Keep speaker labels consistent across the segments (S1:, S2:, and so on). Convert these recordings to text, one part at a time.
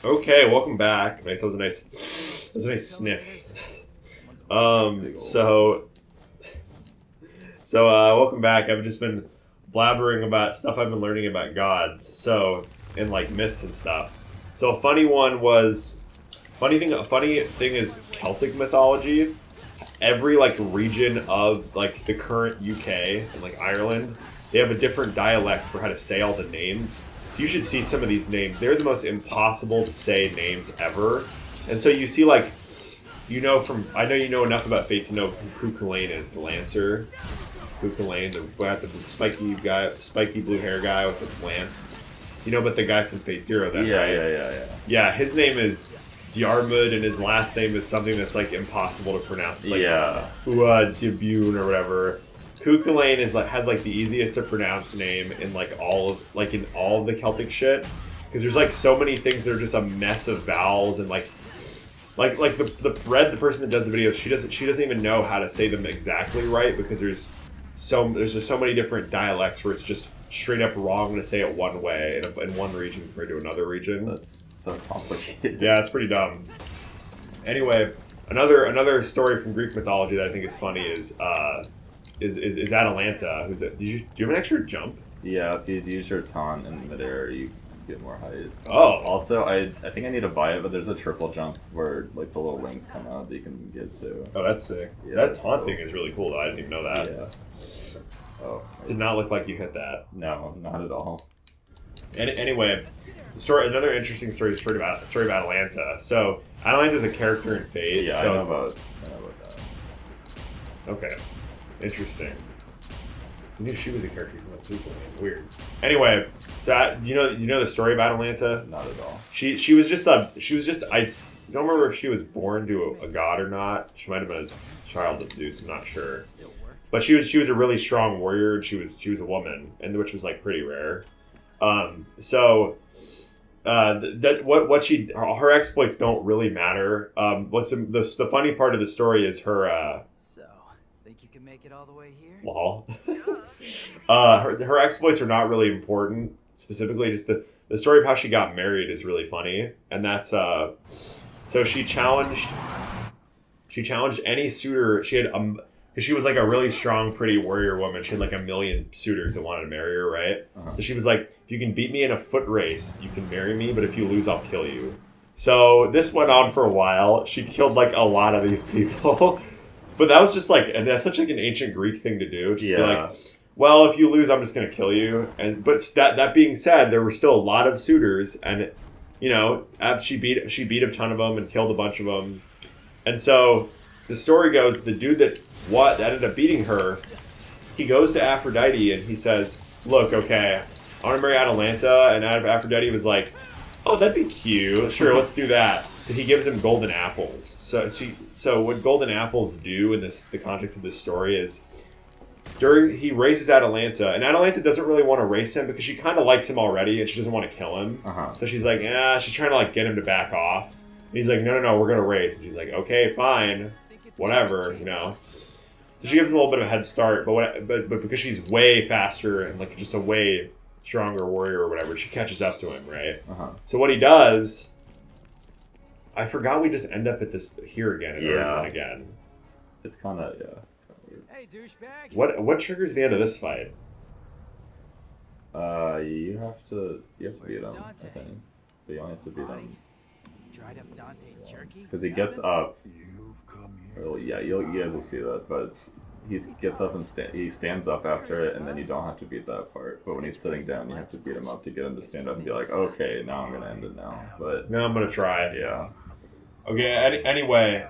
S1: Okay, welcome back. Nice. That was a nice sniff. Welcome back. I've just been blabbering about stuff I've been learning about gods. So, and like myths and stuff. So a funny thing is Celtic mythology. Every like region of like the current UK and like Ireland, they have a different dialect for how to say all the names. So you should see some of these names. They're the most impossible to say names ever. And so you see like, I know you know enough about Fate to know who Culane is, the Lancer. Who Culane, the spiky blue hair guy with the lance. You know about the guy from Fate Zero then, right?
S2: Yeah.
S1: Yeah, his name is Diarmid, and his last name is something that's like impossible to pronounce. It's like Debune or whatever. Cuchulainn has like the easiest to pronounce name in all of the Celtic shit, because there's like so many things that are just a mess of vowels, and like the person that does the videos, she doesn't even know how to say them exactly right, because there's just so many different dialects where it's just straight up wrong to say it one way in one region compared to another region.
S2: That's so complicated.
S1: Yeah, it's pretty dumb. Anyway, another story from Greek mythology that I think is funny is Atalanta. Do you have an extra jump?
S2: Yeah, if you use your taunt in midair, you get more height.
S1: Oh.
S2: Also, I think I need to buy it, but there's a triple jump where like the little wings come out that you can get to.
S1: Oh, that's sick.
S2: Yeah,
S1: that taunt thing is really cool, though. I didn't even know that.
S2: Yeah. Oh.
S1: Did not look like you hit that.
S2: No, not at all.
S1: Anyway, another interesting story about Atalanta. So Atalanta is a character in Fate.
S2: Yeah,
S1: so,
S2: I know about that.
S1: Okay, interesting. I knew she was a character from the people. Weird. Anyway, so you know the story about Atalanta?
S2: Not at all.
S1: She was just I don't remember if she was born to a god or not. She might have been a child of Zeus. I'm not sure. But she was a really strong warrior, and she was a woman, and which was like pretty rare. Her exploits don't really matter. What's the funny part of the story is her.
S3: So, think you can make it all the way here?
S1: Lol. Her exploits are not really important. Specifically, just the story of how she got married is really funny, and that's so she challenged any suitor. She had because she was like a really strong, pretty warrior woman. She had like 1 million suitors that wanted to marry her, right?
S2: Uh-huh.
S1: So she was like, if you can beat me in a foot race, you can marry me, but if you lose, I'll kill you. So this went on for a while. She killed like a lot of these people. But that was just like, and that's such like an ancient Greek thing to do. Just be like, well, if you lose, I'm just going to kill you. But that being said, there were still a lot of suitors, and she beat a ton of them and killed a bunch of them. And so the story goes, the dude that ended up beating her, he goes to Aphrodite and he says, look, okay, I want to marry Atalanta. And Aphrodite was like, oh, that'd be cute. Sure, let's do that. So he gives him golden apples. So what golden apples do in the context of this story is he races Atalanta, and Atalanta doesn't really want to race him because she kind of likes him already and she doesn't want to kill him.
S2: Uh-huh.
S1: So she's like, she's trying to like get him to back off. And he's like, no, we're gonna race. And she's like, okay, fine, whatever, So she gives him a little bit of a head start, but because she's way faster and like just a way stronger warrior or whatever, she catches up to him, right?
S2: Uh-huh.
S1: So what he does, I forgot we just end up at this here again in Arisen again.
S2: It's kind of weird.
S3: Hey, douchebag.
S1: What triggers the end of this fight?
S2: You have to beat him, I think. But you only have to beat him.
S3: Dried up Dante jerky?
S2: Because he gets up. Well, yeah, you guys will see that, but he gets up and he stands up after it, and then you don't have to beat that part. But when he's sitting down, you have to beat him up to get him to stand up and be like, okay, now I'm gonna end it now. But
S1: No, I'm gonna try.
S2: yeah,
S1: Okay. Anyway,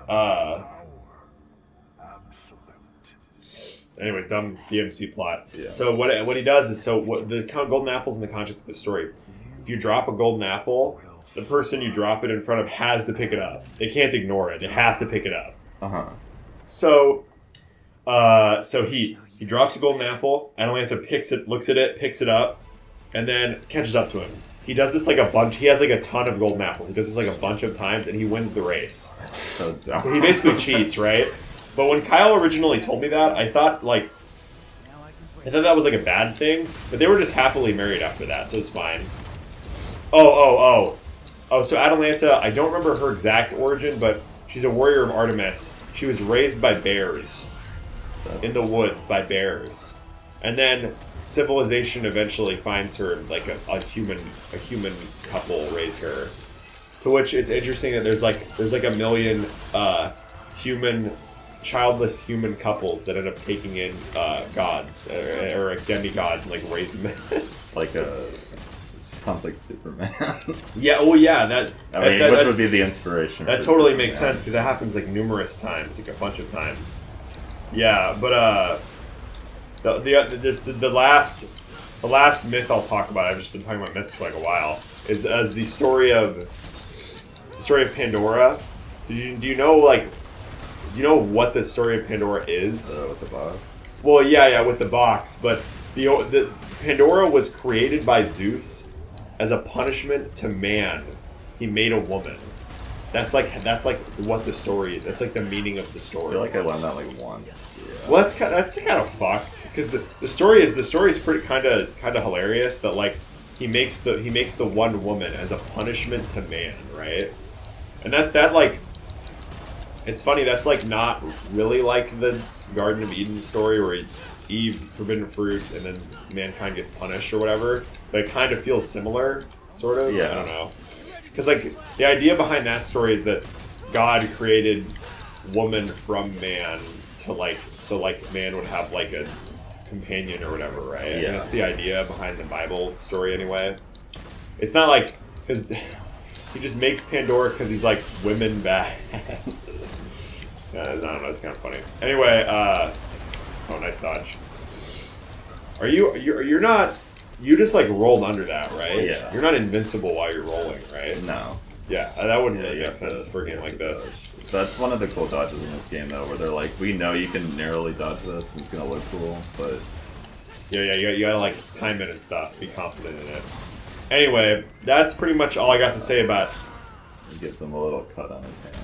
S1: dumb DMC plot.
S2: Yeah.
S1: So what he does is the golden apples in the context of the story. If you drop a golden apple, the person you drop it in front of has to pick it up. They can't ignore it. They have to pick it up. So he drops a golden apple. Atalanta looks at it, picks it up, and then catches up to him. He does this like a bunch. He has like a ton of golden apples. He does this like a bunch of times, and he wins the race.
S2: that's so dumb.
S1: So he basically cheats, right? But when Kyle originally told me that, I thought that was like a bad thing. But they were just happily married after that, so it's fine. Oh. Oh, so Atalanta, I don't remember her exact origin, but she's a warrior of Artemis. She was raised by bears in the woods by bears, and then civilization eventually finds her like a human couple raise her. To which it's interesting that there's like a million childless human couples that end up taking in gods or like demigods and like raising them.
S2: It's like sounds like Superman.
S1: Yeah. Oh, yeah. That
S2: which would be the inspiration.
S1: That totally makes sense because that happens like numerous times, like a bunch of times. Yeah, but the last myth I'll talk about. I've just been talking about myths for like a while. Is as the story of Pandora. So do you know what the story of Pandora is?
S2: With the box.
S1: Well, yeah, with the box. But the Pandora was created by Zeus as a punishment to man. He made a woman. That's like what the story is. That's like the meaning of the story.
S2: I feel like I learned that like once. Yeah.
S1: Well, that's kind of fucked because the story is pretty kind of hilarious that like he makes the one woman as a punishment to man, right? And that like it's funny. That's like not really like the Garden of Eden story where Eve forbidden fruit and then mankind gets punished or whatever. But it kind of feels similar, sort of.
S2: Yeah.
S1: I don't know. Because like the idea behind that story is that God created woman from man to like so like man would have like a companion or whatever, right?
S2: Yeah.
S1: I mean, that's the idea behind the Bible story anyway. It's not like because he just makes Pandora because he's like women bad. I don't know. It's kind of funny. Anyway, oh, nice dodge. You're not. You just like rolled under that, right?
S2: Yeah.
S1: You're not invincible while you're rolling, right?
S2: No.
S1: Yeah, that wouldn't really
S2: you
S1: make sense for a game like this.
S2: That's one of the cool dodges in this game, though, where they're like, we know you can narrowly dodge this, and it's gonna look cool, but
S1: Yeah, you gotta like time it and stuff. Be confident in it. Anyway, that's pretty much all I got to say about.
S2: it gives him a little cut on his hand.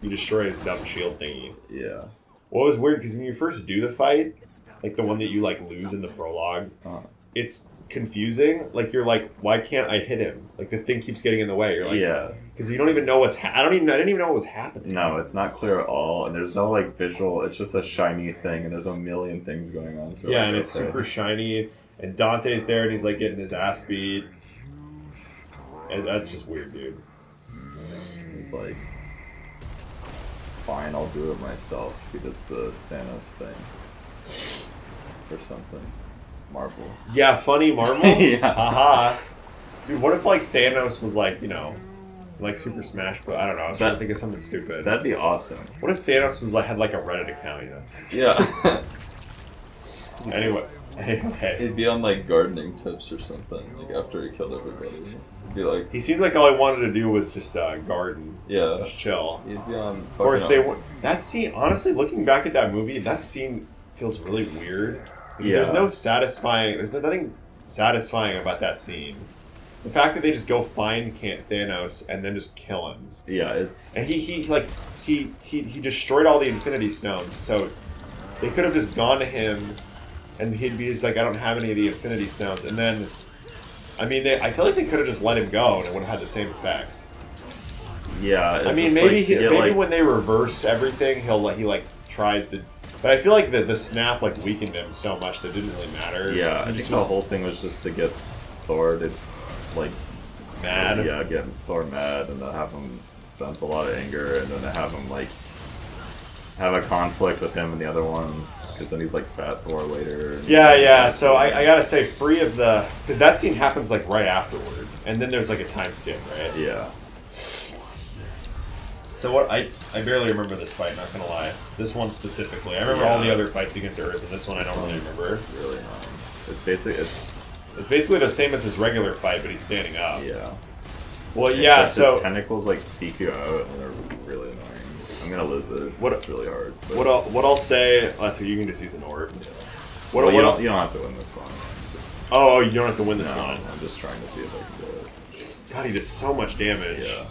S1: You destroy his dumb shield thingy.
S2: Yeah.
S1: What was weird because when you first do the fight, like the one that you like lose in the prologue, it's confusing. Like you're like, why can't I hit him? Like the thing keeps getting in the way. You're like,
S2: yeah,
S1: because you don't even know what's. I didn't even know what was happening.
S2: No, it's not clear at all, and there's no like visual. It's just a shiny thing, and there's a million things going on. So
S1: yeah,
S2: like,
S1: and it's super shiny, and Dante's there, and he's like getting his ass beat, and that's just weird, dude.
S2: He's like, fine, I'll do it myself. He does the Thanos thing. Or something. Marvel.
S1: Yeah, funny Marvel?
S2: Yeah.
S1: Haha. Dude, what if like Thanos was like, like Super Smash Bros? I don't know, I was trying to think of something stupid.
S2: That'd be awesome.
S1: What if Thanos was like had like a Reddit account,
S2: Yeah.
S1: Anyway.
S2: He'd be on like gardening tips or something, like after he killed everybody. He'd be like,
S1: He seemed like all he wanted to do was just garden.
S2: yeah.
S1: Just chill.
S2: He'd be on
S1: Of course, that scene, honestly, looking back at that movie, that scene feels really weird.
S2: Yeah.
S1: There's nothing satisfying about that scene. The fact that they just go find Thanos and then just kill him.
S2: Yeah, it's...
S1: And he destroyed all the Infinity Stones, so they could have just gone to him and he'd be like, I don't have any of the Infinity Stones. And then, I mean, I feel like they could have just let him go and it would have had the same effect.
S2: Yeah,
S1: I mean, maybe when they reverse everything, he tries to... But I feel like the snap weakened him so much that it didn't really matter.
S2: Yeah, I think the whole thing was just to get Thor to
S1: mad.
S2: Yeah, get Thor mad and to have him vent a lot of anger, and then to have him have a conflict with him and the other ones, because then he's Fat Thor later.
S1: Yeah. So I gotta say, free of the because that scene happens right afterward, and then there's a time skip, right?
S2: Yeah.
S1: So what I barely remember this fight, not gonna lie. This one specifically. I remember all the other fights against Urs, and this one I don't really remember.
S2: Really annoying.
S1: It's basically the same as his regular fight, but he's standing up.
S2: Yeah.
S1: Well, yeah. So
S2: his tentacles seek you out, and they're really annoying. I'm gonna lose it. It's really hard. But...
S1: What I'll say? So you can just use an orb.
S2: Yeah. You don't have to win this one.
S1: You don't have to win this one.
S2: I'm just trying to see if I can do it.
S1: God, he does so much damage.
S2: Yeah.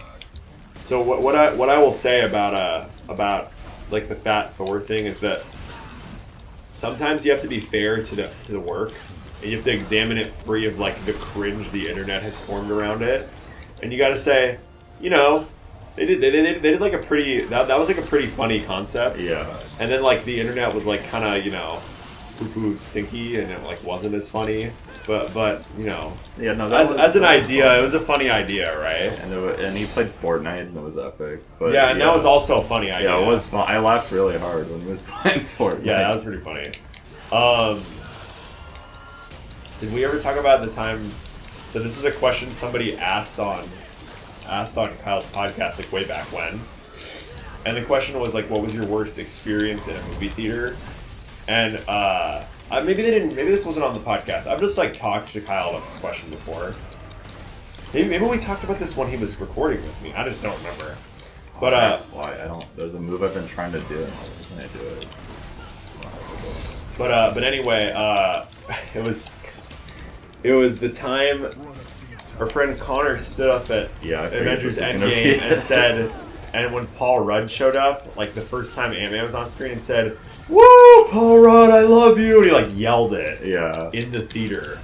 S1: So what I will say about the Fat Thor thing is that sometimes you have to be fair to the work. and you have to examine it free of like the cringe the internet has formed around it. And you got to say, you know, they did like a pretty that was like a pretty funny concept.
S2: Yeah.
S1: And then like the internet was like kind of, you know, poo-poo stinky, and it like wasn't as funny. But you know,
S2: yeah, no,
S1: as an idea, it was a funny idea, right?
S2: And he played Fortnite, and it was epic. But
S1: yeah, and that was also a funny idea.
S2: Yeah, it was fun. I laughed really hard when he was playing Fortnite.
S1: Yeah, that was pretty funny. Did we ever talk about the time? So this was a question somebody asked on Kyle's podcast like way back when, and the question was like, what was your worst experience in a movie theater? And maybe this wasn't on the podcast. I've just like talked to Kyle about this question before. Maybe we talked about this when he was recording with me. I just don't remember. But
S2: that's why I don't. There's a move I've been trying to do, and when I do it, it's just
S1: but anyway, it was the time our friend Connor stood up at Avengers Endgame and said, and when Paul Rudd showed up, like the first time Ant-Man was on screen, and said, "Woo, Paul Rudd, I love you!" And he like yelled it in the theater.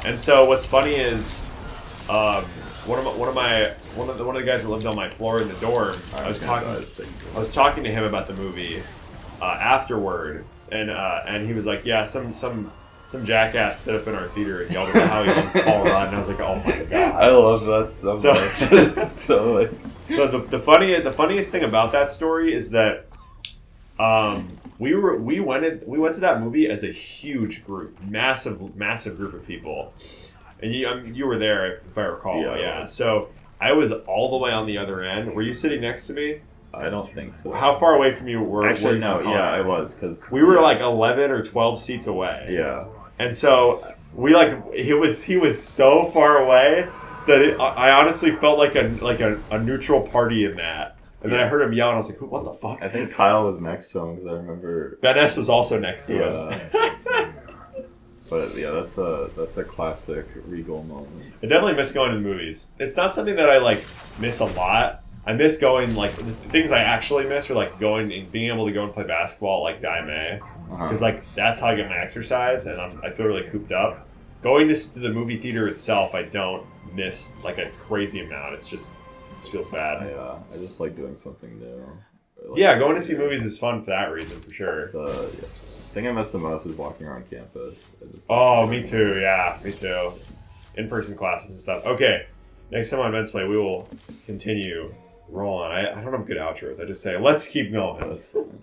S1: And so what's funny is, one of the guys that lived on my floor in the dorm, I was talking to him about the movie afterward, and he was like, "Yeah, some jackass stood up in our theater and yelled about how he loves Paul Rudd," and I was like, "Oh my god,
S2: I love that so much."
S1: So the funniest thing about that story is that we went to that movie as a huge group, massive group of people, and you were there if I recall. Yeah. So I was all the way on the other end. Were you sitting next to me?
S2: I don't think so.
S1: How far away from you were?
S2: Actually, no. Yeah, I was, because
S1: we were like 11 or 12 seats away.
S2: Yeah.
S1: And so he was so far away that I honestly felt like a neutral party in that. And then I heard him yell, and I was like, "What the fuck?"
S2: I think Kyle was next to him, because I remember
S1: Ben S was also next to him.
S2: But yeah, that's a classic Regal moment.
S1: I definitely miss going to the movies. It's not something that I like miss a lot. I miss going, like, the things I actually miss are like going and being able to go and play basketball at like Daime, because like that's how I get my exercise, and I feel really cooped up. Going to the movie theater itself, I don't miss like a crazy amount. It just feels bad.
S2: I just like doing something new.
S1: Like, going to see movies is fun for that reason, for sure.
S2: The thing I miss the most is walking around campus.
S1: Me too. Yeah, me too. In-person classes and stuff. Okay, next time on Men's Play, we will continue rolling. I don't have good outros. I just say, let's keep going.
S2: That's fine.